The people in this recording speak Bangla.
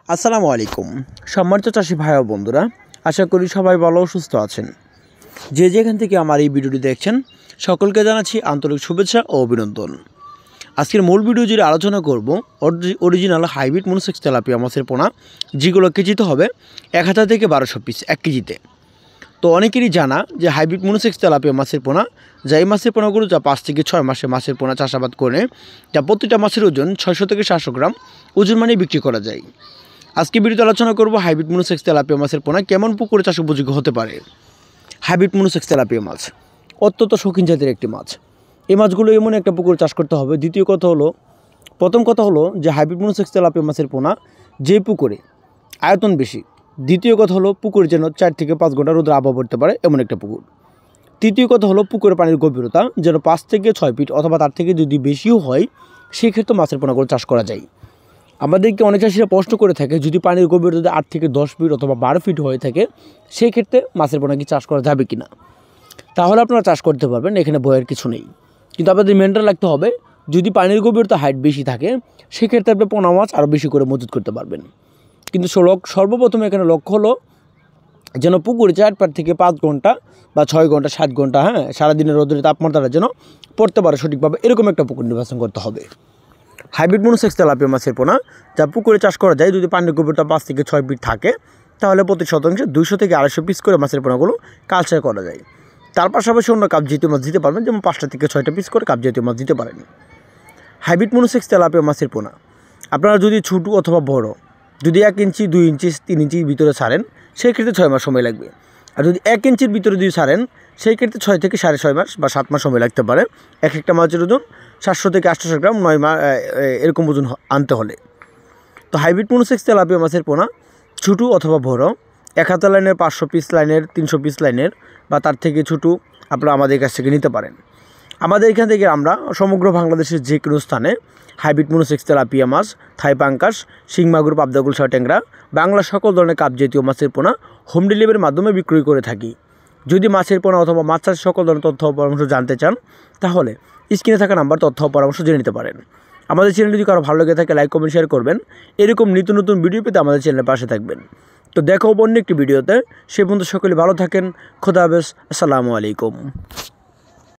আসসালামু আলাইকুম। সম্মানিত চাষি ভাই ও বন্ধুরা, আশা করি সবাই ভালো ও সুস্থ আছেন। যে যেখান থেকে আমার এই ভিডিওটি দেখছেন সকলকে জানাচ্ছি আন্তরিক শুভেচ্ছা ও অভিনন্দন। আজকের মূল ভিডিও জুড়ে আলোচনা করব অরিজিনাল হাইব্রিড মনোসেক্স তেলাপিয়া মাছের পোনা, যেগুলো কেজিতে হবে 1000 থেকে 1200 পিস 1 কেজিতে। তো অনেকেরই জানা যে হাইব্রিড মনোসেক্স তেলাপিয়া মাছের পোনা, যা এই মাছের পোনাগুলো যা 5 থেকে 6 মাসে মাছের পোনা চাষাবাদ করে, যা প্রতিটা মাছের ওজন 600 থেকে 700 গ্রাম ওজন মানে বিক্রি করা যায়। আজকে ভিডিওতে আলোচনা করব হাইব্রিড মনোসেক্স তেলাপিয়া মাছের পোনা কেমন পুকুরে চাষ উপযোগী হতে পারে। হাইব্রিড মনোসেক্স তেলাপিয়া মাছ অত্যন্ত শৌখিন জাতের একটি মাছ। এই মাছগুলো এমন একটা পুকুরে চাষ করতে হবে। প্রথম কথা হলো যে হাইব্রিড মনোসেক্স তেলাপিয়া মাছের পোনা যে পুকুরে আয়তন বেশি। দ্বিতীয় কথা হলো পুকুরে যেন 4 থেকে 5 ঘন্টা রোদের আবহাওয়া পড়তে পারে এমন একটা পুকুর। তৃতীয় কথা হলো পুকুরের পানির গভীরতা যেন 5 থেকে 6 ফিট অথবা তার থেকে যদি বেশিও হয়, সেই ক্ষেত্রে মাছের পোনাগুলো চাষ করা যায়। আমাদেরকে অনেক চাষিরা প্রশ্ন করে থাকে, যদি পানির গভীরতা 8 থেকে 10 ফিট অথবা 12 ফিট হয়ে থাকে, সেই ক্ষেত্রে মাছের পোনা কি চাষ করা যাবে কি না। তাহলে আপনারা চাষ করতে পারবেন, এখানে ভয়ের কিছু নেই। কিন্তু আপনাদের মেনটেন রাখতে হবে, যদি পানির গভীরতা হাইট বেশি থাকে, সেক্ষেত্রে আপনি পোনা মাছ আরও বেশি করে মজুত করতে পারবেন। কিন্তু সর্বপ্রথম এখানে লক্ষ্য হলো যেন পুকুরে 4 থেকে 5 ঘন্টা বা 6 ঘন্টা 7 ঘন্টা সারাদিনের রোদের তাপমাত্রাটা যেন পড়তে পারে সঠিকভাবে, এরকম একটা পুকুর নির্বাচন করতে হবে। হাইব্রিড মনোসেক্স তেলাপিয়া মাছের পোনা যা পুকুরে চাষ করা যায়, যদি পানির গভীরতা 5 থেকে 6 ফিট থাকে, তাহলে প্রতি শতাংশে 200 থেকে 250 পিস করে মাছের পোনাগুলো কালচার করা যায়। তার পাশাপাশি অন্য কাপ জাতীয় মাছ দিতে পারবেন, যেমন 5টা থেকে 6টা পিস করে কাপ জাতীয় মাছ দিতে পারেন। হাইব্রিড মনোসেক্স তেলাপিয়া মাছের পোনা আপনারা যদি ছোটো অথবা বড়, যদি 1 ইঞ্চি 2 ইঞ্চি 3 ইঞ্চির ভিতরে ছাড়েন, সেই ক্ষেত্রে 6 মাস সময় লাগবে। আর যদি 1 ইঞ্চির ভিতরে যদি ছাড়েন, সেই ক্ষেত্রে 6 থেকে 6.5 মাস বা 7 মাস সময় লাগতে পারে। একটা মাছের ওজন 700 থেকে 800 গ্রাম 9 মাস এরকম ওজন আনতে হলে। তো হাইব্রিড মনোসেক্স তেলাপিয়া মাছের পোনা ছোটো অথবা বড়, 1000 লাইনের 500 পিস লাইনের 300 পিস লাইনের বা তার থেকে ছোটো আপনারা আমাদের কাছ থেকে নিতে পারেন। আমাদের এখান থেকে আমরা সমগ্র বাংলাদেশের যে কোনো স্থানে হাইব্রিড মনোসেক্স তেলাপিয়া মাছ, থাই পাঙ্কাস, শিং মাগুর, পাবদা, গুলশা, ট্যাংরা, বাংলা সকল ধরনের কাপ জাতীয় মাছের পোনা হোম ডেলিভারির মাধ্যমে বিক্রয় করে থাকি। যদি মাছের পোনা অথবা মাছ চাষের সকল ধরনের তথ্য পরামর্শ জানতে চান, তাহলে স্ক্রিনে থাকা নাম্বার তথ্য পরামর্শ জেনে নিতে পারেন। আমাদের চ্যানেল যদি কারো ভালো লেগে থাকে, লাইক কমেন্ট শেয়ার করবেন। এরকম নিত্য নতুন ভিডিও পেতে আমাদের চ্যানেলের পাশে থাকবেন। তো দেখো অন্য একটি ভিডিওতে। সে পর্যন্ত সকলে ভালো থাকেন। খোদা হাফেজ। আসসালামু আলাইকুম।